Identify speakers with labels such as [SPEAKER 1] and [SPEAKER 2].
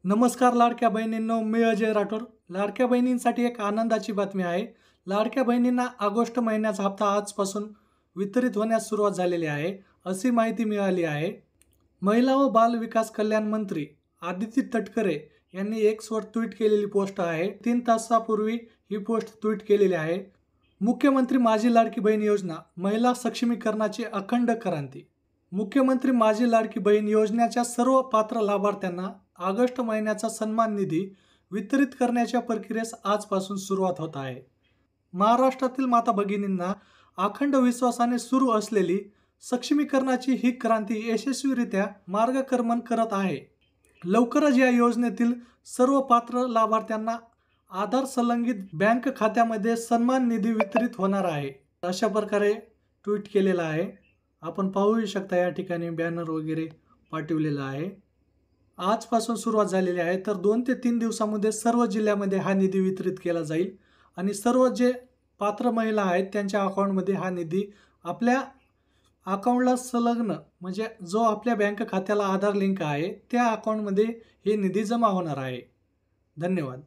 [SPEAKER 1] नमस्कार लाडक्या बहिणींनो, मी अजय राठोड. लाडक्या बहिणींसाठी एक आनंदाची बातमी आहे. लाडक्या बहिणींना ऑगस्ट महिन्याचा हप्ता आजपासून वितरित होण्यास सुरुवात झालेली आहे, अशी माहिती मिळाली आहे. महिला व बाल विकास कल्याण मंत्री आदिती तटकरे यांनी एक्सवर ट्विट केलेली पोस्ट आहे. 3 तासापूर्वी ही पोस्ट ट्विट केलेली आहे. मुख्यमंत्री माझी लाडकी बहीण योजना, महिला सक्षमीकरणाची अखंड क्रांती. मुख्यमंत्री माझी लाडकी बहीण योजनेच्या सर्व पात्र लाभार्थ्यांना ऑगस्ट महिन्याचा सन्मान निधी वितरित करण्याच्या प्रक्रियेस आजपासून सुरुवात होत आहे. महाराष्ट्रातील माता भगिनींना अखंड विश्वासाने सुरू असलेली सक्षमीकरणाची ही क्रांती यशस्वीरित्या मार्गक्रमण करत आहे. लवकरच या योजनेतील सर्व पात्र लाभार्थ्यांना आधार संलग्नित बँक खात्यामध्ये सन्मान निधी वितरित होणार आहे, अशा प्रकारे ट्विट केलेला आहे. आपण पाहू शकता, या ठिकाणी बॅनर वगैरे पाठवलेला आहे. आजपासून सुरुवात झालेली आहे. तर 2 ते 3 दिवसामध्ये सर्व जिल्ह्यामध्ये हा निधी वितरित केला जाईल आणि सर्व जे पात्र महिला आहेत त्यांच्या अकाउंटमध्ये हा निधी आपल्या अकाउंटला संलग्न, म्हणजे जो आपल्या बँक खात्याला आधार लिंक आहे त्या अकाउंटमध्ये हे निधी जमा होणार आहे. धन्यवाद.